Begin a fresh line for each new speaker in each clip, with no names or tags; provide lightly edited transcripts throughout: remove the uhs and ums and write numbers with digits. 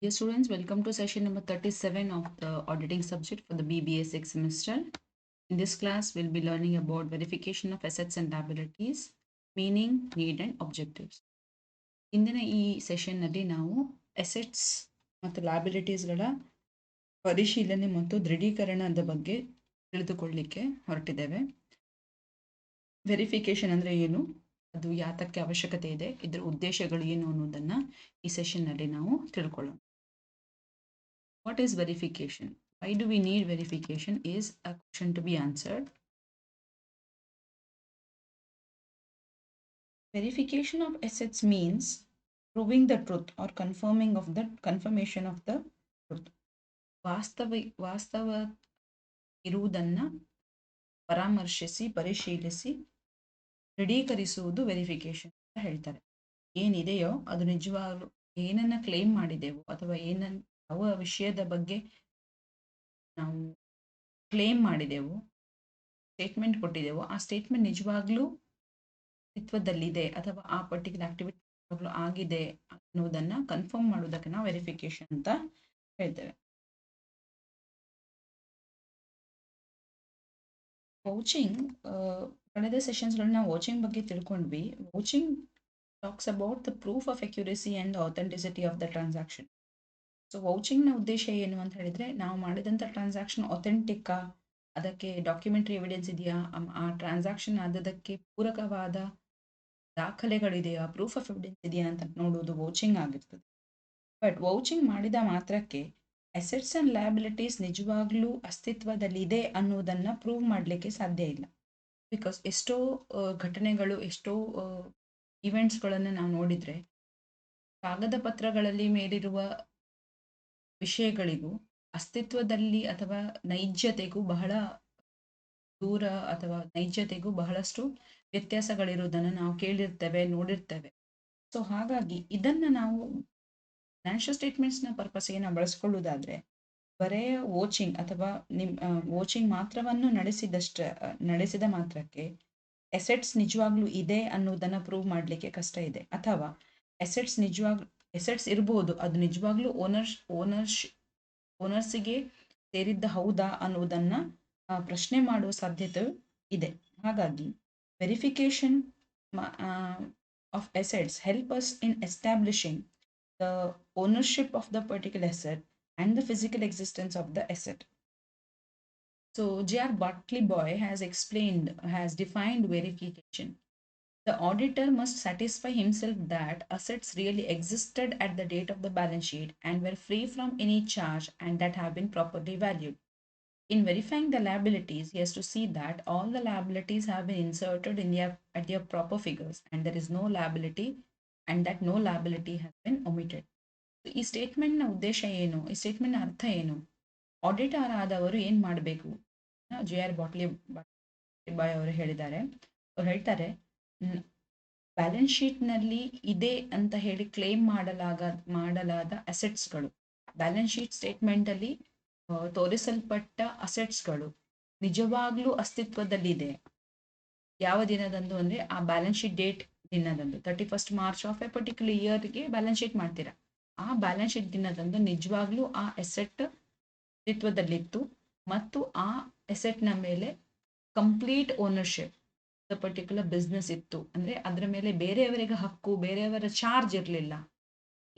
Dear students, welcome to session number 37 of the auditing subject for the BBA 6th semester. In this class, we'll be learning about verification of assets and liabilities, meaning, need and objectives. ಇಂದಿನ ಈ ಸೆಷನ್ನಲ್ಲಿ ನಾವು assets ಮತ್ತು ಲಯಬಿಲಿಟೀಸ್ಗಳ ಪರಿಶೀಲನೆ ಮತ್ತು ದೃಢೀಕರಣದ ಬಗ್ಗೆ ತಿಳಿದುಕೊಳ್ಳಲಿಕ್ಕೆ ಹೊರಟಿದ್ದೇವೆ. Verification ಅಂದರೆ ಏನು, ಅದು ಯಾತಕ್ಕೆ ಅವಶ್ಯಕತೆ ಇದೆ, ಇದರ ಉದ್ದೇಶಗಳು ಏನು ಅನ್ನೋದನ್ನು ಈ ಸೆಷನ್ನಲ್ಲಿ ನಾವು ತಿಳ್ಕೊಳ್ಳೋಣ. What is verification? Why do we need verification is a question to be answered. Verification of assets means proving the truth or confirmation of the truth. ವಾಸ್ತವ ಇರುವುದನ್ನು ಪರಾಮರ್ಶಿಸಿ ಪರಿಶೀಲಿಸಿ ದೃಢೀಕರಿಸುವುದು ವೆರಿಫಿಕೇಶನ್ ಅಂತ ಹೇಳ್ತಾರೆ. ಏನಿದೆಯೋ ಅದು ನಿಜವಾಗ್ಲೂ ಏನನ್ನ ಕ್ಲೇಮ್ ಮಾಡಿದೆವೋ ಅಥವಾ ಯಾವ ವಿಷಯದ ಬಗ್ಗೆ ನಾವು ಕ್ಲೇಮ್ ಮಾಡಿದೆವೋ, ಸ್ಟೇಟ್ಮೆಂಟ್ ಕೊಟ್ಟಿದೆವೋ, ಆ ಸ್ಟೇಟ್ಮೆಂಟ್ ನಿಜವಾಗ್ಲೂ ಅಸ್ತಿತ್ವದಲ್ಲಿದೆ ಅಥವಾ ಆ ಪರ್ಟಿಕ್ಯುಲರ್ ಆಕ್ಟಿವಿಟಿ ಆಗಿದೆ ಅನ್ನೋದನ್ನ ಕನ್ಫರ್ಮ್ ಮಾಡೋದಕ್ಕೆ ನಾವು ವೆರಿಫಿಕೇಶನ್ ಅಂತ ಹೇಳ್ತೇವೆ. ವೌಚಿಂಗ್, ಕಳೆದ ಸೆಷನ್ಸ್ಗಳಲ್ಲಿ ನಾವು ವೌಚಿಂಗ್ ಬಗ್ಗೆ ತಿಳ್ಕೊಂಡ್ವಿ. Vouching talks about the proof of accuracy and authenticity of the transaction. So ವೌಚಿಂಗ್ನ ಉದ್ದೇಶ ಏನು ಅಂತ ಹೇಳಿದರೆ, ನಾವು ಮಾಡಿದಂಥ ಟ್ರಾನ್ಸಾಕ್ಷನ್ ಅಥೆಂಟಿಕ್ಕಾ, ಅದಕ್ಕೆ ಡಾಕ್ಯುಮೆಂಟ್ರಿ ಎವಿಡೆನ್ಸ್ ಇದೆಯಾ, ಆ ಟ್ರಾನ್ಸಾಕ್ಷನ್ ಆದದಕ್ಕೆ ಪೂರಕವಾದ ದಾಖಲೆಗಳಿದೆಯಾ, ಪ್ರೂಫ್ ಆಫ್ ಎವಿಡೆನ್ಸ್ ಇದೆಯಾ ಅಂತ ನೋಡುವುದು ವೌಚಿಂಗ್ ಆಗಿರ್ತದೆ. ಬಟ್ ವೌಚಿಂಗ್ ಮಾಡಿದ ಮಾತ್ರಕ್ಕೆ ಅಸೆಟ್ಸ್ ಆ್ಯಂಡ್ ಲಯಬಿಲಿಟೀಸ್ ನಿಜವಾಗ್ಲೂ ಅಸ್ತಿತ್ವದಲ್ಲಿದೆ ಅನ್ನೋದನ್ನು ಪ್ರೂವ್ ಮಾಡಲಿಕ್ಕೆ ಸಾಧ್ಯ ಇಲ್ಲ. ಬಿಕಾಸ್ ಎಷ್ಟೋ ಘಟನೆಗಳು, ಎಷ್ಟೋ ಇವೆಂಟ್ಸ್ಗಳನ್ನು ನಾವು ನೋಡಿದರೆ ಕಾಗದ ಪತ್ರಗಳಲ್ಲಿ ಮೇಲಿರುವ ವಿಷಯಗಳಿಗೂ ಅಸ್ತಿತ್ವದಲ್ಲಿ ಅಥವಾ ನೈಜತೆಗೂ ಬಹಳ ದೂರ ಅಥವಾ ನೈಜತೆಗೂ ಬಹಳಷ್ಟು ವ್ಯತ್ಯಾಸಗಳಿರುವುದನ್ನು ನಾವು ಕೇಳಿರ್ತೇವೆ, ನೋಡಿರ್ತೇವೆ. ಸೊ ಹಾಗಾಗಿ ಇದನ್ನು ನಾವು ಫೈನಾನ್ಷಿಯಲ್ ಸ್ಟೇಟ್ಮೆಂಟ್ಸ್ನ ಪರ್ಪಸ್ಗೆ ನಾವು ಬಳಸ್ಕೊಳ್ಳೋದಾದರೆ ಬರೇ ವೋಚಿಂಗ್ ಅಥವಾ ವೋಚಿಂಗ್ ಮಾತ್ರವನ್ನು ನಡೆಸಿದ ಮಾತ್ರಕ್ಕೆ ಎಸೆಟ್ಸ್ ನಿಜವಾಗ್ಲೂ ಇದೆ ಅನ್ನೋದನ್ನು ಪ್ರೂವ್ ಮಾಡಲಿಕ್ಕೆ ಕಷ್ಟ ಇದೆ. ಅಥವಾ ಎಸೆಟ್ಸ್ ಇರ್ಬೋದು, ಅದು ನಿಜವಾಗ್ಲೂ ಓನರ್ಸಿಗೆ ಸೇರಿದ್ದ ಹೌದಾ ಅನ್ನೋದನ್ನು ಪ್ರಶ್ನೆ ಮಾಡುವ ಸಾಧ್ಯತೆ ಇದೆ. ಹಾಗಾಗಿ verification of assets help us in establishing the ownership of the particular asset and the physical existence of the asset. So J.R. Bartley Boy has defined verification. The auditor must satisfy himself that assets really existed at the date of the balance sheet and were free from any charge and that have been properly valued. In verifying the liabilities, he has to see that all the liabilities have been inserted at their proper figures and there is no liability and that no liability has been omitted. ಈ ಸ್ಟೇಟ್ಮೆಂಟ್ನ ಉದ್ದೇಶ ಏನು, ಈ ಸ್ಟೇಟ್ಮೆಂಟ್ನ ಅರ್ಥ ಏನು, auditor ಆದವರು ಏನು ಮಾಡಬೇಕು, J.R. Bottle ಬಾಯ್ ಅವರು ಹೇಳಿದ್ದಾರೆ. ಅವ್ರು ಹೇಳ್ತಾರೆ, ಬ್ಯಾಲೆನ್ಸ್ ಶೀಟ್ನಲ್ಲಿ ಇದೆ ಅಂತ ಹೇಳಿ ಕ್ಲೇಮ್ ಮಾಡಲಾದ ಅಸೆಟ್ಸ್ಗಳು, ಬ್ಯಾಲೆನ್ಸ್ ಶೀಟ್ ಸ್ಟೇಟ್ಮೆಂಟಲ್ಲಿ ತೋರಿಸಲ್ಪಟ್ಟ ಅಸೆಟ್ಸ್ಗಳು ನಿಜವಾಗ್ಲೂ ಅಸ್ತಿತ್ವದಲ್ಲಿದೆ. ಯಾವ ದಿನದಂದು ಅಂದರೆ ಆ ಬ್ಯಾಲೆನ್ಸ್ ಶೀಟ್ ಡೇಟ್ ದಿನದಂದು 31st March of a particular ಇಯರ್ಗೆ ಬ್ಯಾಲೆನ್ಸ್ ಶೀಟ್ ಮಾಡ್ತೀರಾ. ಆ ಬ್ಯಾಲೆನ್ಸ್ ಶೀಟ್ ದಿನದಂದು ನಿಜವಾಗ್ಲೂ ಆ ಎಸೆಟ್ ಅಸ್ತಿತ್ವದಲ್ಲಿತ್ತು ಮತ್ತು ಆ ಎಸೆಟ್ನ ಮೇಲೆ complete ownership the particular business ಇತ್ತು. ಅಂದರೆ ಅದರ ಮೇಲೆ ಬೇರೆಯವರಿಗೆ ಹಕ್ಕು, ಬೇರೆಯವರ ಚಾರ್ಜ್ ಇರಲಿಲ್ಲ.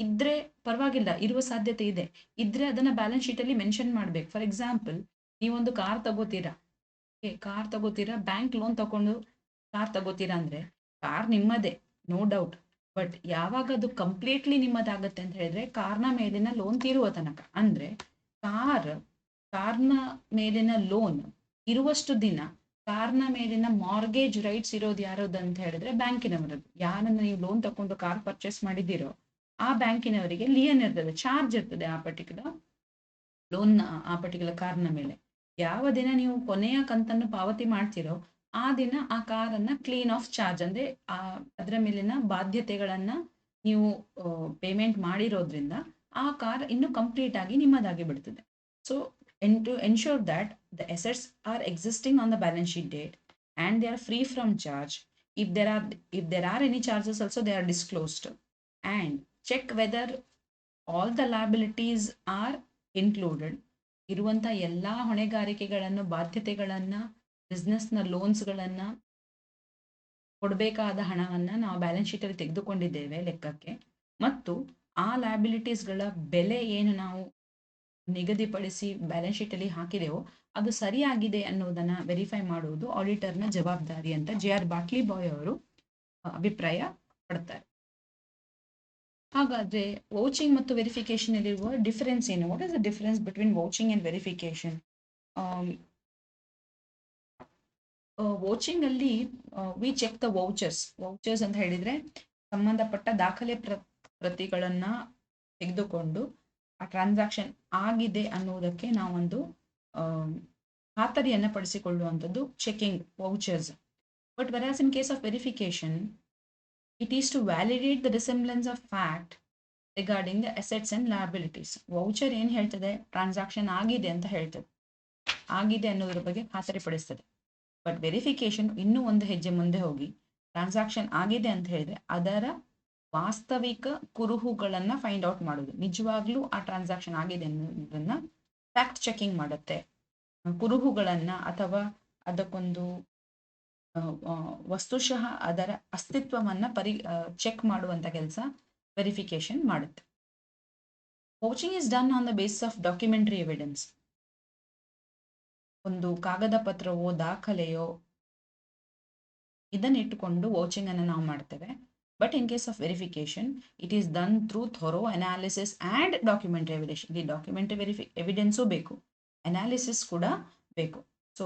ಇದ್ರೆ ಪರವಾಗಿಲ್ಲ, ಇರುವ ಸಾಧ್ಯತೆ ಇದೆ. ಇದ್ರೆ ಅದನ್ನು ಬ್ಯಾಲೆನ್ಸ್ ಶೀಟಲ್ಲಿ ಮೆನ್ಷನ್ ಮಾಡಬೇಕು. ಫಾರ್ ಎಕ್ಸಾಂಪಲ್, ನೀವೊಂದು ಕಾರ್ ತಗೋತೀರಾ, ಬ್ಯಾಂಕ್ ಲೋನ್ ತಗೊಂಡು ಕಾರ್ ತಗೋತೀರಾ ಅಂದರೆ ಕಾರ್ ನಿಮ್ಮದೇ, ನೋ ಡೌಟ್. ಬಟ್ ಯಾವಾಗ ಅದು ಕಂಪ್ಲೀಟ್ಲಿ ನಿಮ್ಮದಾಗತ್ತೆ ಅಂತ ಹೇಳಿದ್ರೆ ಕಾರ್ನ ಮೇಲಿನ ಲೋನ್ ತೀರುವ ತನಕ. ಅಂದರೆ ಕಾರ್ನ ಮೇಲಿನ ಲೋನ್ ಇರುವಷ್ಟು ದಿನ ಕಾರ್ನ ಮೇಲಿನ ಮಾರ್ಗೇಜ್ ರೈಟ್ಸ್ ಇರೋದು ಯಾರದು ಅಂತ ಹೇಳಿದ್ರೆ ಬ್ಯಾಂಕಿನವರದ್ದು. ಯಾರನ್ನ ನೀವು ಲೋನ್ ತಗೊಂಡು ಕಾರ್ ಪರ್ಚೇಸ್ ಮಾಡಿದ್ದೀರೋ ಆ ಬ್ಯಾಂಕಿನವರಿಗೆ ಲಿಯನ್ ಇರ್ತದೆ, ಚಾರ್ಜ್ ಇರ್ತದೆ ಆ ಪರ್ಟಿಕ್ಯುಲರ್ ಲೋನ್, ಆ ಪರ್ಟಿಕ್ಯುಲರ್ ಕಾರ್ನ ಮೇಲೆ. ಯಾವ ದಿನ ನೀವು ಕೊನೆಯ ಕಂತನ್ನು ಪಾವತಿ ಮಾಡ್ತಿರೋ ಆ ದಿನ ಆ ಕಾರನ್ನು ಕ್ಲೀನ್ ಆಫ್ ಚಾರ್ಜ್, ಅಂದರೆ ಅದರ ಮೇಲಿನ ಬಾಧ್ಯತೆಗಳನ್ನು ನೀವು ಪೇಮೆಂಟ್ ಮಾಡಿರೋದ್ರಿಂದ ಆ ಕಾರ್ ಇನ್ನು ಕಂಪ್ಲೀಟ್ ಆಗಿ ನಿಮ್ಮದಾಗಿ ಬಿಡ್ತದೆ. So to ensure that the assets are existing on the balance sheet date and they are free from charge. If there are any charges also they are disclosed, and check whether all the liabilities are included. ಇರುವಂಥ ಎಲ್ಲ ಹೊಣೆಗಾರಿಕೆಗಳನ್ನು, ಬಾಧ್ಯತೆಗಳನ್ನು, ಬಿಸ್ನೆಸ್ನ ಲೋನ್ಸ್ಗಳನ್ನು, ಕೊಡಬೇಕಾದ ಹಣವನ್ನು ನಾವು balance ಶೀಟಲ್ಲಿ ತೆಗೆದುಕೊಂಡಿದ್ದೇವೆ ಲೆಕ್ಕಕ್ಕೆ. ಮತ್ತು ಆ ಲಯಬಿಲಿಟೀಸ್ಗಳ ಬೆಲೆ ಏನು ನಾವು ನಿಗದಿಪಡಿಸಿ ಬ್ಯಾಲೆನ್ಸ್ ಶೀಟಲ್ಲಿ ಹಾಕಿದೆವೋ ಅದು ಸರಿಯಾಗಿದೆ ಅನ್ನೋದನ್ನು ವೆರಿಫೈ ಮಾಡುವುದು ಆಡಿಟರ್ನ ಜವಾಬ್ದಾರಿ ಅಂತ JR ಬಾಟ್ಲಿ ಬಾಯ್ ಅವರು ಅಭಿಪ್ರಾಯ ಪಡ್ತಾರೆ. ಹಾಗಾದರೆ ವೌಚಿಂಗ್ ಮತ್ತು ವೆರಿಫಿಕೇಶನ್ ಅಲ್ಲಿರುವ ಡಿಫರೆನ್ಸ್ ಏನು? What is the difference between vouching and verification? Vouching ಅಲ್ಲಿ ವಿ ಚೆಕ್ ದ ವೌಚರ್ಸ್ ಅಂತ ಹೇಳಿದರೆ ಸಂಬಂಧಪಟ್ಟ ದಾಖಲೆ ಪ್ರತಿಗಳನ್ನು ತೆಗೆದುಕೊಂಡು ಆ ಟ್ರಾನ್ಸಾಕ್ಷನ್ ಆಗಿದೆ ಅನ್ನೋದಕ್ಕೆ ನಾವೊಂದು ಖಾತರಿಯನ್ನು ಪಡಿಸಿಕೊಳ್ಳುವಂಥದ್ದು checking vouchers. But whereas in case of verification it is to validate the resemblance of fact regarding the assets and liabilities. Voucher ಏನು ಹೇಳ್ತದೆ? ಟ್ರಾನ್ಸಾಕ್ಷನ್ ಆಗಿದೆ ಅಂತ ಹೇಳ್ತದೆ, ಆಗಿದೆ ಅನ್ನೋದ್ರ ಬಗ್ಗೆ ಖಾತರಿ ಪಡಿಸ್ತದೆ. ಬಟ್ ವೆರಿಫಿಕೇಶನ್ ಇನ್ನೂ ಒಂದು ಹೆಜ್ಜೆ ಮುಂದೆ ಹೋಗಿ ಟ್ರಾನ್ಸಾಕ್ಷನ್ ಆಗಿದೆ ಅಂತ ಹೇಳಿದರೆ ಅದರ ವಾಸ್ತವಿಕ ಕುರುಹುಗಳನ್ನು ಫೈಂಡ್ ಔಟ್ ಮಾಡೋದು. ನಿಜವಾಗ್ಲೂ ಆ ಟ್ರಾನ್ಸಾಕ್ಷನ್ ಆಗಿದೆ ಅನ್ನೋದನ್ನು ಫ್ಯಾಕ್ಟ್ ಚೆಕಿಂಗ್ ಮಾಡುತ್ತೆ. ಕುರುಹುಗಳನ್ನು ಅಥವಾ ಅದಕ್ಕೊಂದು ವಸ್ತುಶಃ ಅದರ ಅಸ್ತಿತ್ವವನ್ನು ಚೆಕ್ ಮಾಡುವಂಥ ಕೆಲಸ ವೆರಿಫಿಕೇಶನ್ ಮಾಡುತ್ತೆ. Vouching is done on the basis of documentary evidence. ಒಂದು ಕಾಗದ ಪತ್ರವೋ ದಾಖಲೆಯೋ ಇದನ್ನಿಟ್ಟುಕೊಂಡು ವೌಚಿಂಗನ್ನು ನಾವು ಮಾಡ್ತೇವೆ. But in case of verification it is done through thorough analysis and documentary evidence. ಇಲ್ಲಿ ಡಾಕ್ಯುಮೆಂಟರಿ ಎವಿಡೆನ್ಸು ಬೇಕು, ಅನಾಲಿಸಿಸ್ ಕೂಡ ಬೇಕು. ಸೊ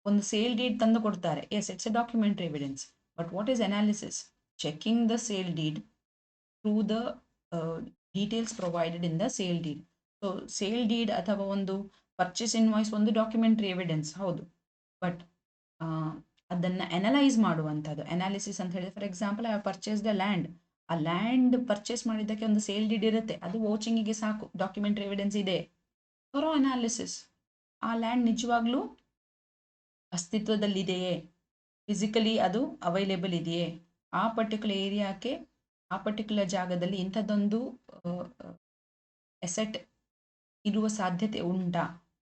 ಒಂದು ಸೇಲ್ ಡೀಡ್ ತಂದು ಕೊಡ್ತಾರೆ, yes it's a documentary evidence. But what is analysis? Checking the sale deed through the details provided in the sale deed. So sale deed ಅಥವಾ ಒಂದು purchase invoice ಒಂದು documentary evidence ಹೌದು, but ಅದನ್ನು analyse ಮಾಡುವಂಥದ್ದು analysis ಅಂತ ಹೇಳಿದ್ರೆ, for example I purchase the land. ಆ land purchase ಮಾಡಿದ್ದಕ್ಕೆ ಒಂದು ಸೇಲ್ ಡೀಡ್ ಇರುತ್ತೆ, ಅದು ವೌಚಿಂಗಿಗೆ ಸಾಕು, ಡಾಕ್ಯುಮೆಂಟರಿ ಎವಿಡೆನ್ಸ್ ಇದೆ. ಥೊರೋ ಅನಾಲಿಸಿಸ್, ಆ ಲ್ಯಾಂಡ್ ನಿಜವಾಗ್ಲೂ ಅಸ್ತಿತ್ವದಲ್ಲಿದೆಯೇ, ಫಿಸಿಕಲಿ ಅದು ಅವೈಲೇಬಲ್ ಇದೆಯೇ, ಆ ಪರ್ಟಿಕ್ಯುಲರ್ ಏರಿಯಾಕ್ಕೆ ಆ ಪರ್ಟಿಕ್ಯುಲರ್ ಜಾಗದಲ್ಲಿ ಇಂಥದ್ದೊಂದು ಎಸೆಟ್ ಇರುವ ಸಾಧ್ಯತೆ ಉಂಟಾ,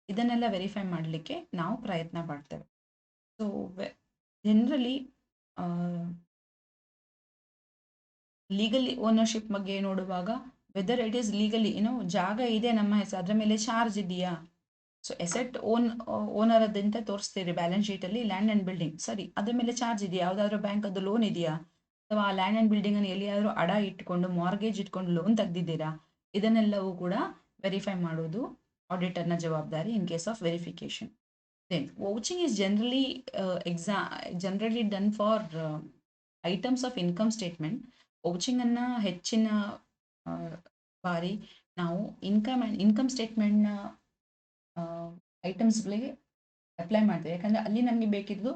ಇದನ್ನೆಲ್ಲ ವೆರಿಫೈ ಮಾಡಲಿಕ್ಕೆ ನಾವು ಪ್ರಯತ್ನ ಪಡ್ತೇವೆ. ಸೊ ಜನರಲಿ ಲೀಗಲ್ ಓನರ್ಶಿಪ್ ಬಗ್ಗೆ ನೋಡುವಾಗ ವೆದರ್ ಇಟ್ ಈಸ್ ಲೀಗಲಿ ಜಾಗ ಇದೆ ನಮ್ಮ ಹೆಸರು, ಅದರ ಮೇಲೆ ಚಾರ್ಜ್ ಇದೆಯಾ. ಸೊ ಎಸೆಟ್ ಓನರ್ ಅದಂತ ತೋರಿಸ್ತೀರಿ ಬ್ಯಾಲೆನ್ಸ್ ಶೀಟಲ್ಲಿ, ಲ್ಯಾಂಡ್ ಆ್ಯಂಡ್ ಬಿಲ್ಡಿಂಗ್ ಸರಿ, ಅದ್ರ ಮೇಲೆ ಚಾರ್ಜ್ ಇದೆಯಾ, ಯಾವುದಾದ್ರೂ ಬ್ಯಾಂಕ್ ಅದು ಲೋನ್ ಇದೆಯಾ, ಅಥವಾ ಆ ಲ್ಯಾಂಡ್ ಆ್ಯಂಡ್ ಬಿಲ್ಡಿಂಗನ್ನು ಎಲ್ಲಿಯಾದರೂ ಅಡ ಇಟ್ಕೊಂಡು ಮಾರ್ಗೇಜ್ ಇಟ್ಕೊಂಡು ಲೋನ್ ತೆಗೆದಿದ್ದೀರಾ, ಇದನ್ನೆಲ್ಲವೂ ಕೂಡ ವೆರಿಫೈ ಮಾಡೋದು ಆಡಿಟರ್ನ ಜವಾಬ್ದಾರಿ in case of verification. Then vouching is generally done for items of income statement. ವೌಚಿಂಗನ್ನು ಹೆಚ್ಚಿನ ಬಾರಿ ನಾವು ಇನ್ಕಮ್ ಸ್ಟೇಟ್ಮೆಂಟ್ನ ಐಟಮ್ಸ್ಗಳಿಗೆ ಅಪ್ಲೈ ಮಾಡ್ತೇವೆ. ಯಾಕಂದರೆ ಅಲ್ಲಿ ನಮಗೆ ಬೇಕಿದ್ದು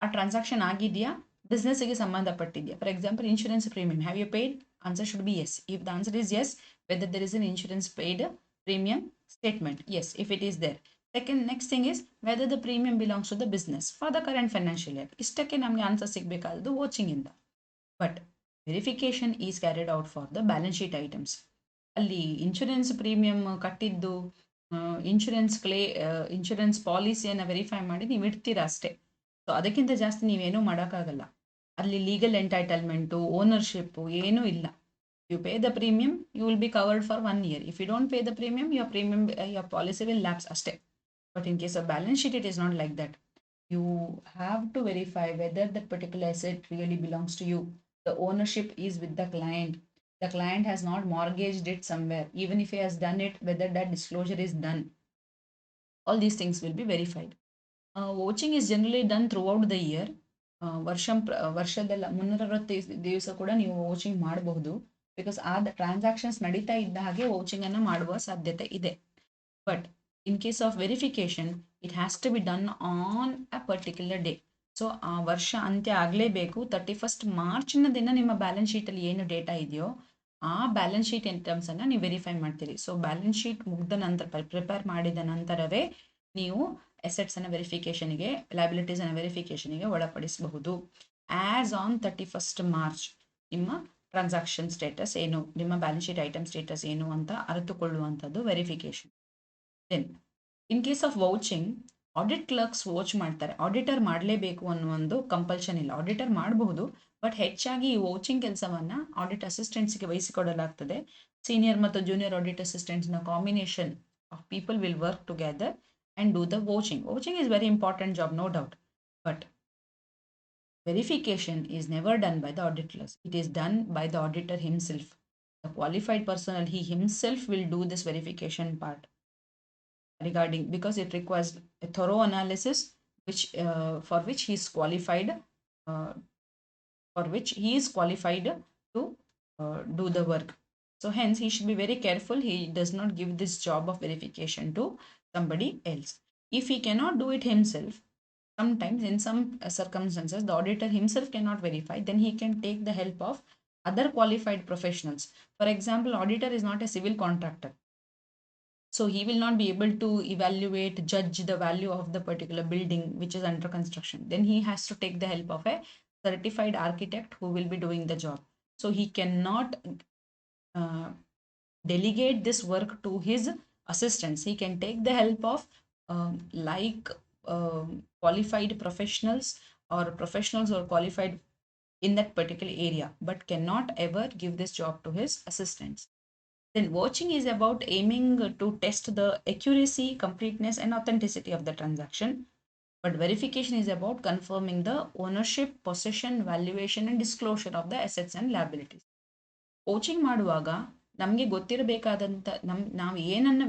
ಆ ಟ್ರಾನ್ಸಾಕ್ಷನ್ ಆಗಿದೆಯಾ, ಬಿಸ್ನೆಸ್ಸಿಗೆ ಸಂಬಂಧಪಟ್ಟಿದೆಯಾ. For example insurance premium, have you paid? Answer should be yes. If the answer is yes, whether there is an insurance paid premium statement, yes, if it is there. Next thing is whether the premium belongs to the business for the current financial year. ಇಷ್ಟಕ್ಕೆ ನಮಗೆ answer ಸಿಗಬೇಕಾದದ್ದು ವೋಚಿಂಗಿಂದ. But verification is carried out for the balance sheet items. ಅಲ್ಲಿ insurance premium ಕಟ್ಟಿದ್ದು, insurance ಪಾಲಿಸಿಯನ್ನು verify ಮಾಡಿ ನೀವು ಇಡ್ತೀರಾ ಅಷ್ಟೇ. ಸೊ ಅದಕ್ಕಿಂತ ಜಾಸ್ತಿ ನೀವೇನೂ ಮಾಡೋಕ್ಕಾಗಲ್ಲ. ಅಲ್ಲಿ ಲೀಗಲ್ ಎಂಟೈಟಲ್ಮೆಂಟು, ಓನರ್ಶಿಪ್ಪು ಏನೂ ಇಲ್ಲ. You pay the premium, you will be covered for 1 year. If you don't pay the premium, your policy will lapse aste. But in case of balance sheet, it is not like that. You have to verify whether that particular asset really belongs to you. The ownership is with the client. The client has not mortgaged it somewhere. Even if he has done it, whether that disclosure is done. All these things will be verified. Vouching is generally done throughout the year. ವರ್ಷದಲ್ಲ 365 ದಿವಸ ಕೂಡ ನೀವು ವೋಚಿಂಗ್ ಮಾಡಬಹುದು. Because ಆ transactions ನಡೀತಾ ಇದ್ದ ಹಾಗೆ ವೌಚಿಂಗನ್ನು ಮಾಡುವ ಸಾಧ್ಯತೆ ಇದೆ. But in case of verification it has to be done on a particular day. So ಆ ವರ್ಷ ಅಂತ್ಯ ಆಗಲೇಬೇಕು. 31st ಮಾರ್ಚ್ನ ದಿನ ನಿಮ್ಮ ಬ್ಯಾಲೆನ್ಸ್ ಶೀಟಲ್ಲಿ ಏನು ಡೇಟಾ ಇದೆಯೋ ಆ ಬ್ಯಾಲೆನ್ಸ್ ಶೀಟ್ ಐಟಮ್ಸನ್ನು ನೀವು ವೆರಿಫೈ ಮಾಡ್ತೀರಿ. ಸೊ ಬ್ಯಾಲೆನ್ಸ್ ಶೀಟ್ ಮುಗ್ದ ನಂತರ ಪ್ರಿಪೇರ್ ಮಾಡಿದ ನಂತರವೇ ನೀವು ಅಸೆಟ್ಸನ್ನು ವೆರಿಫಿಕೇಷನಿಗೆ, ಲಯಬಿಲಿಟೀಸನ್ನು ವೆರಿಫಿಕೇಷನಿಗೆ ಒಳಪಡಿಸಬಹುದು. ಆ್ಯಸ್ ಆನ್ 31st ಮಾರ್ಚ್ ನಿಮ್ಮ ಟ್ರಾನ್ಸಾಕ್ಷನ್ ಸ್ಟೇಟಸ್ ಏನು, ನಿಮ್ಮ ಬ್ಯಾಲೆನ್ಸ್ ಶೀಟ್ ಐಟಮ್ ಸ್ಟೇಟಸ್ ಏನು ಅಂತ ಅರಿತುಕೊಳ್ಳುವಂಥದ್ದು verification. Then in case of vouching, audit clerks vouch ಮಾಡ್ತಾರೆ. ಆಡಿಟರ್ ಮಾಡಲೇಬೇಕು ಅನ್ನೋ ಒಂದು ಕಂಪಲ್ಷನ್ ಇಲ್ಲ, ಆಡಿಟರ್ ಮಾಡಬಹುದು. ಬಟ್ ಹೆಚ್ಚಾಗಿ ಈ ವೌಚಿಂಗ್ ಕೆಲಸವನ್ನು ಆಡಿಟ್ ಅಸಿಸ್ಟೆಂಟ್ಸ್ಗೆ ವಹಿಸಿಕೊಡಲಾಗ್ತದೆ. ಸೀನಿಯರ್ ಮತ್ತು ಜೂನಿಯರ್ ಆಡಿಟ್ ಅಸಿಸ್ಟೆಂಟ್ಸ್ನ combination of people will work together and do the vouching. Vouching is very important job, no doubt. But verification is never done by the audit clerk. It is done by the auditor himself. The qualified personnel, he himself will do this verification part regarding, because it requires a thorough analysis which for which he is qualified uh, to do the work. So hence he should be very careful. He does not give this job of verification to somebody else. If he cannot do it himself, sometimes in some circumstances the auditor himself cannot verify, then he can take the help of other qualified professionals. For example, auditor is not a civil contractor, so he will not be able to evaluate, judge the value of the particular building which is under construction. Then he has to take the help of a certified architect who will be doing the job. So he cannot delegate this work to his assistants. He can take the help of qualified professionals or professionals who are qualified in that particular area, but cannot ever give this job to his assistants. Then watching is about aiming to test the accuracy, completeness and authenticity of the transaction. But verification is about confirming the ownership, possession, valuation and disclosure of the assets and liabilities. Coaching ಮಾಡುವಾಗ ನಮಗೆ ಗೊತ್ತಿರಬೇಕಾದಂಥ ನಾವು ಏನನ್ನು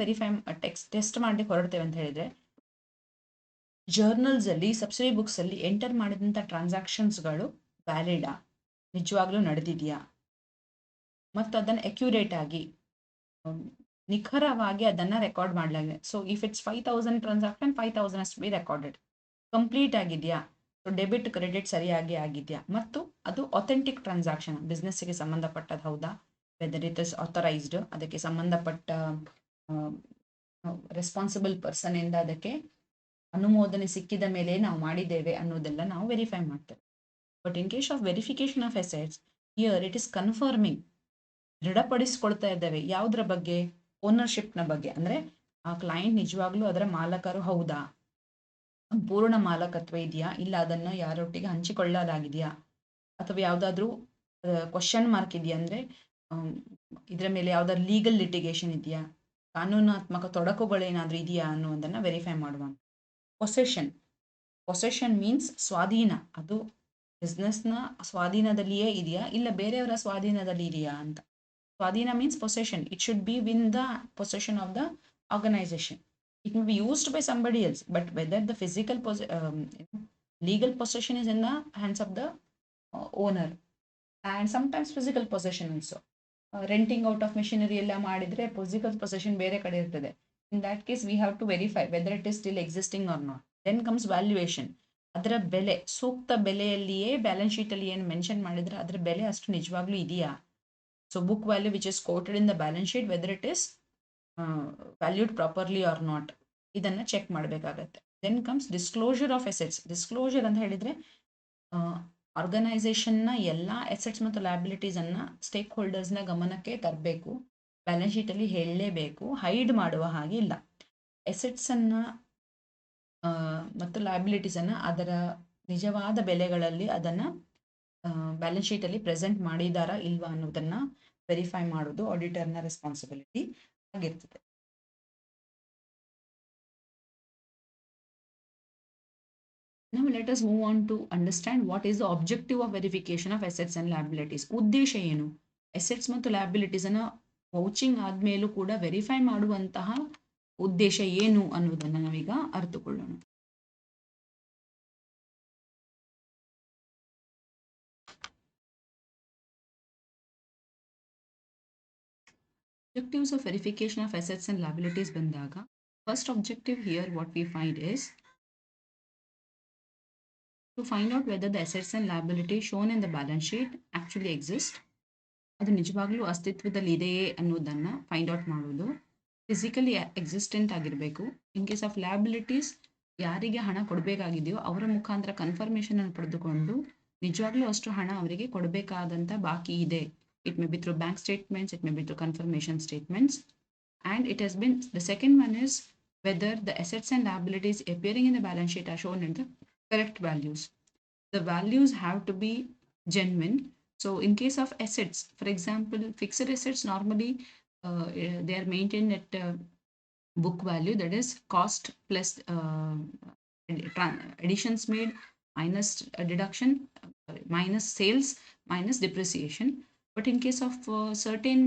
test ಮಾಡಲಿಕ್ಕೆ ಹೊರಡ್ತೇವೆ ಅಂತ ಹೇಳಿದರೆ, ಜರ್ನಲ್ಸಲ್ಲಿ, subsidy ಬುಕ್ಸಲ್ಲಿ enter ಮಾಡಿದಂಥ ಟ್ರಾನ್ಸಾಕ್ಷನ್ಸ್ಗಳು ವ್ಯಾಲಿಡಾ, ನಿಜವಾಗ್ಲೂ ನಡೆದಿದೆಯಾ, ಮತ್ತು ಅದನ್ನು ಅಕ್ಯುರೇಟ್ ಆಗಿ ನಿಖರವಾಗಿ ಅದನ್ನು ರೆಕಾರ್ಡ್ ಮಾಡಲಾಗಿದೆ. ಸೊ ಇಫ್ ಇಟ್ಸ್ 5,000 ಟ್ರಾನ್ಸಾಕ್ಷನ್, 5,000 ಅಷ್ಟು ಬಿ ರೆಕಾರ್ಡೆಡ್. ಕಂಪ್ಲೀಟ್ ಆಗಿದೆಯಾ, ಸೊ ಡೆಬಿಟ್ ಕ್ರೆಡಿಟ್ ಸರಿಯಾಗಿ ಆಗಿದೆಯಾ, ಮತ್ತು ಅದು ಅಥೆಂಟಿಕ್ ಟ್ರಾನ್ಸಾಕ್ಷನ್, ಬಿಸ್ನೆಸ್ಸಿಗೆ ಸಂಬಂಧಪಟ್ಟದ್ದು ಹೌದಾ, ವೆದರ್ ಇಟ್ ಇಸ್ ಆಥರೈಸ್ಡ್, ಅದಕ್ಕೆ ಸಂಬಂಧಪಟ್ಟ ರೆಸ್ಪಾನ್ಸಿಬಲ್ ಪರ್ಸನಿಂದ ಅದಕ್ಕೆ ಅನುಮೋದನೆ ಸಿಕ್ಕಿದ ಮೇಲೆ ನಾವು ಮಾಡಿದ್ದೇವೆ ಅನ್ನೋದೆಲ್ಲ ನಾವು ವೆರಿಫೈ ಮಾಡ್ತೇವೆ. But in case of verification of assets, here it is confirming, ದೃಢಪಡಿಸ್ಕೊಳ್ತಾ ಇದ್ದೇವೆ. ಯಾವುದರ ಬಗ್ಗೆ? ಓನರ್ಶಿಪ್ನ ಬಗ್ಗೆ. ಅಂದರೆ ಆ ಕ್ಲೈಂಟ್ ನಿಜವಾಗ್ಲೂ ಅದರ ಮಾಲಕರು ಹೌದಾ, ಪೂರ್ಣ ಮಾಲಕತ್ವ ಇದೆಯಾ, ಇಲ್ಲ ಅದನ್ನು ಯಾರೊಟ್ಟಿಗೆ ಹಂಚಿಕೊಳ್ಳಲಾಗಿದೆಯಾ, ಅಥವಾ ಯಾವುದಾದ್ರೂ ಕ್ವಶನ್ ಮಾರ್ಕ್ ಇದೆಯಾ, ಅಂದರೆ ಇದರ ಮೇಲೆ ಯಾವುದಾದ್ರು ಲೀಗಲ್ ಲಿಟಿಗೇಷನ್ ಇದೆಯಾ, ಕಾನೂನಾತ್ಮಕ ತೊಡಕುಗಳೇನಾದರೂ ಇದೆಯಾ ಅನ್ನೋದನ್ನು ವೆರಿಫೈ ಮಾಡುವಂಥ. ಪೊಸೆಷನ್ ಮೀನ್ಸ್ ಸ್ವಾಧೀನ, ಅದು ಬಿಸ್ನೆಸ್ನ ಸ್ವಾಧೀನದಲ್ಲಿಯೇ ಇದೆಯಾ, ಇಲ್ಲ ಬೇರೆಯವರ ಸ್ವಾಧೀನದಲ್ಲಿ ಇದೆಯಾ ಅಂತ. ಸ್ವಾಧೀನ means possession. It should be within the possession of the organization. It may be used by somebody else, but whether the legal possession is in the hands of the owner, and sometimes physical possession also. Renting out of machinery ಎಲ್ಲ ಮಾಡಿದ್ರೆ physical possession ಬೇರೆ ಕಡೆ ಇರ್ತದೆ. In that case we have to verify whether it is still existing or not. Then comes valuation. ಅದರ ಬೆಲೆ, ಸೂಕ್ತ ಬೆಲೆಯಲ್ಲಿಯೇ balance ಶೀಟಲ್ಲಿ ಏನು mention ಮಾಡಿದ್ರೆ ಅದರ ಬೆಲೆ ಅಷ್ಟು ನಿಜವಾಗ್ಲೂ ಇದೆಯಾ. So book value which is quoted in the balance sheet, whether it is valued properly or not, ಇದನ್ನು ಚೆಕ್ ಮಾಡಬೇಕಾಗತ್ತೆ. Then comes disclosure of assets. Disclosure ಅಂತ ಹೇಳಿದರೆ ಆರ್ಗನೈಸೇಷನ್ನ ಎಲ್ಲ ಅಸೆಟ್ಸ್ ಮತ್ತು ಲಯಬಿಲಿಟೀಸನ್ನು ಸ್ಟೇಕ್ ಹೋಲ್ಡರ್ಸ್ನ ಗಮನಕ್ಕೆ ತರಬೇಕು, ಬ್ಯಾಲೆನ್ಸ್ ಶೀಟಲ್ಲಿ ಹೇಳಲೇಬೇಕು, ಹೈಡ್ ಮಾಡುವ ಹಾಗೆ ಇಲ್ಲ. ಅಸೆಟ್ಸನ್ನು ಮತ್ತು ಲಯಬಿಲಿಟೀಸನ್ನು ಅದರ ನಿಜವಾದ ಬೆಲೆಗಳಲ್ಲಿ ಅದನ್ನು ಬ್ಯಾಲೆನ್ಸ್ ಶೀಟಲ್ಲಿ ಪ್ರೆಸೆಂಟ್ ಮಾಡಿದಾರಾ ಇಲ್ವಾ ಅನ್ನೋದನ್ನು ವೆರಿಫೈ ಮಾಡೋದು ಆಡಿಟರ್ನ ರೆಸ್ಪಾನ್ಸಿಬಿಲಿಟಿ ಆಗಿರ್ತದೆ. Now let us move on to understand what is the objective of verification of assets and liabilities. ಉದ್ದೇಶ ಏನು? ಅಸೆಟ್ಸ್ ಮತ್ತು ಲಯಬಿಲಿಟೀಸನ್ನು ವೌಚಿಂಗ್ ಆದಮೇಲೂ ಕೂಡ ವೆರಿಫೈ ಮಾಡುವಂತಹ ಉದ್ದೇಶ ಏನು ಅನ್ನೋದನ್ನು ನಾವೀಗ ಅರಿತುಕೊಳ್ಳೋಣ. Objectives of verification of assets and liabilities ಬಂದಾಗ, first objective here what we find is to find out whether the assets and liabilities shown in the balance sheet actually exist. ಅದು ನಿಜವಾಗ್ಲೂ ಅಸ್ತಿತ್ವದಲ್ಲಿ ಇದೆಯೇ ಅನ್ನೋದನ್ನು ಫೈಂಡ್ ಔಟ್ ಮಾಡೋದು. Physically existent ಆಗಿರಬೇಕು. ಇನ್ case of liabilities, ಯಾರಿಗೆ ಹಣ ಕೊಡಬೇಕಾಗಿದೆಯೋ ಅವರ ಮುಖಾಂತರ ಕನ್ಫರ್ಮೇಷನ್ ಅನ್ನು ಪಡೆದುಕೊಂಡು ನಿಜವಾಗ್ಲೂ ಅಷ್ಟು ಹಣ ಅವರಿಗೆ ಕೊಡಬೇಕಾದಂಥ ಬಾಕಿ ಇದೆ It may be through bank statements, it may be through confirmation statements. And it has been, the second one is whether the assets and liabilities appearing in the balance sheet are shown in the correct values. The values have to be genuine. So in case of assets, for example, fixed assets normally they are maintained at book value, that is cost plus additions made minus deduction minus sales minus depreciation. But in case of certain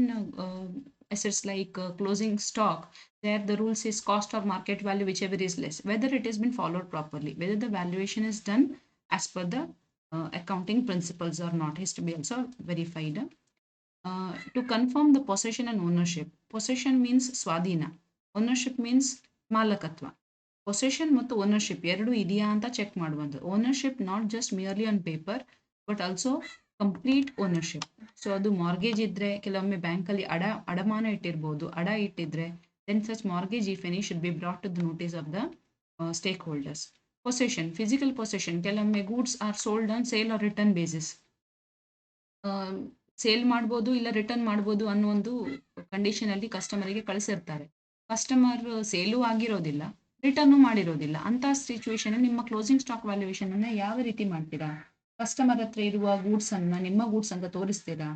assets like closing stock, there the rule says cost or market value, whichever is less, whether it has been followed properly, whether the valuation is done as per the accounting principles or not, has to be also verified. To confirm the possession and ownership. Possession means swadhina. Ownership means ಮಾಲಕತ್ವ. Possession ಮತ್ತು ownership ಎರಡು ಇದೆಯಾ ಅಂತ check ಮಾಡುವಂಥದ್ದು. Ownership not just merely on paper but also complete ownership. So ಅದು mortgage ಇದ್ದರೆ, ಕೆಲವೊಮ್ಮೆ ಬ್ಯಾಂಕಲ್ಲಿ ಅಡಮಾನ ಇಟ್ಟಿರ್ಬೋದು, ಅಡ ಇಟ್ಟಿದ್ರೆ then such mortgage if any should be brought to the notice of the stakeholders. Possession, physical possession, ಕೆಲವೊಮ್ಮೆ goods are sold on sale or return basis. Sale ಮಾಡ್ಬೋದು ಇಲ್ಲ ರಿಟರ್ನ್ ಮಾಡ್ಬೋದು ಅನ್ನೋ ಒಂದು ಕಂಡೀಷನಲ್ಲಿ ಕಸ್ಟಮರಿಗೆ ಕಳಿಸಿರ್ತಾರೆ. ಕಸ್ಟಮರ್ ಸೇಲು ಆಗಿರೋದಿಲ್ಲ, ರಿಟರ್ನು ಮಾಡಿರೋದಿಲ್ಲ. ಅಂಥ ಸಿಚುವೇಶನಲ್ಲಿ ನಿಮ್ಮ ಕ್ಲೋಸಿಂಗ್ ಸ್ಟಾಕ್ ವ್ಯಾಲ್ಯೂಯೇಷನ್ ಅನ್ನು ಯಾವ ರೀತಿ ಮಾಡ್ತೀರಾ? ಕಸ್ಟಮರ್ ಹತ್ರ ಇರುವ ಗೂಡ್ಸ್ ಅನ್ನ ನಿಮ್ಮ ಗೂಡ್ಸ್ ಅಂತ ತೋರಿಸ್ತೀರಾ,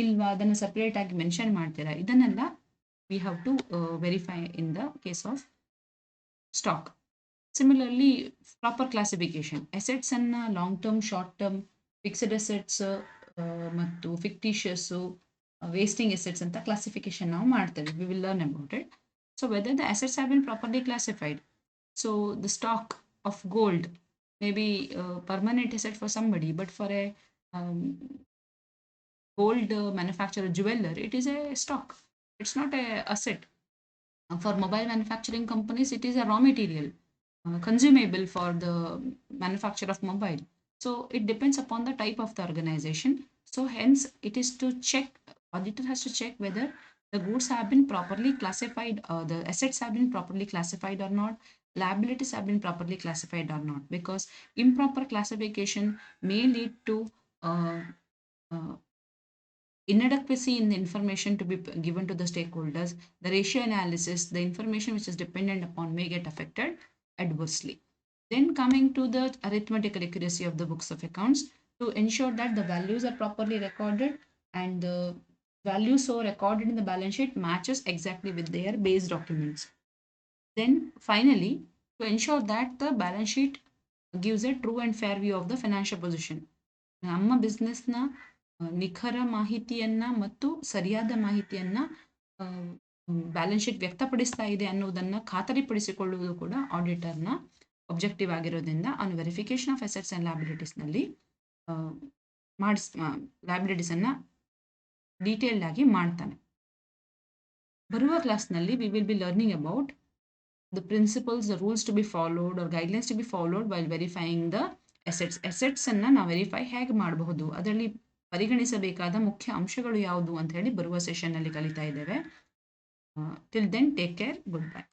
ಇಲ್ವಾ ಅದನ್ನು ಸಪ್ರೇಟ್ ಆಗಿ ಮೆನ್ಷನ್ ಮಾಡ್ತೀರಾ? ಇದನ್ನೆಲ್ಲ we have to verify in the case of stock. Similarly proper classification, assets ಅನ್ನ long term, short term, fixed assets ಮತ್ತು ಫಿಕ್ಟಿಷಿಯಸ್ಸು, ವೇಸ್ಟಿಂಗ್ ಅಸೆಟ್ಸ್ ಅಂತ ಕ್ಲಾಸಿಫಿಕೇಶನ್ ನಾವು ಮಾಡ್ತೇವೆ. We will learn about it. So whether the assets have been properly classified. So the stock of gold may be a permanent asset for somebody, but for a gold manufacturer, jeweler, it is a stock. It's not a asset. For mobile manufacturing companies, it is a raw material, consumable for the manufacture of mobile. So it depends upon the type of the organization. So hence it is to check, auditor has to check whether the goods have been properly classified, the assets have been properly classified or not, liabilities have been properly classified or not, because improper classification may lead to inadequacy in the information to be given to the stakeholders. The ratio analysis, the information which is dependent upon may get affected adversely. Then coming to the arithmetical accuracy of the books of accounts, to ensure that the values are properly recorded and the values so recorded in the balance sheet matches exactly with their base documents. Then finally, to ensure that the balance sheet gives a true and fair view of the financial position. ನಮ್ಮ ಬಿಸ್ನೆಸ್ನ ನಿಖರ ಮಾಹಿತಿಯನ್ನ ಮತ್ತು ಸರಿಯಾದ ಮಾಹಿತಿಯನ್ನ balance sheet ವ್ಯಕ್ತಪಡಿಸ್ತಾ ಇದೆ ಅನ್ನೋದನ್ನ ಖಾತರಿಪಡಿಸಿಕೊಳ್ಳುವುದು ಕೂಡ ಆಡಿಟರ್ನ ಒಬ್ಜೆಕ್ಟಿವ್ ಆಗಿರೋದ್ರಿಂದ ಅವನು ವೆರಿಫಿಕೇಶನ್ ಆಫ್ ಅಸೆಟ್ಸ್ ಅಂಡ್ ಲಯಬಿಲಿಟೀಸ್ನಲ್ಲಿ ಲಯಬಿಲಿಟೀಸನ್ನು ಡೀಟೇಲ್ಡ್ ಆಗಿ ಮಾಡ್ತಾನೆ. ಬರುವ ಕ್ಲಾಸ್ನಲ್ಲಿ we will be learning about the principles, the rules to be followed or guidelines to be followed while verifying the assets ಅನ್ನು ನಾವು ವೆರಿಫೈ ಹೇಗೆ ಮಾಡಬಹುದು, ಅದರಲ್ಲಿ ಪರಿಗಣಿಸಬೇಕಾದ ಮುಖ್ಯ ಅಂಶಗಳು ಯಾವುದು ಅಂತ ಹೇಳಿ ಬರುವ ಸೆಷನ್ನಲ್ಲಿ ಕಲಿತಾ ಇದ್ದೇವೆ. Till then take care, good by.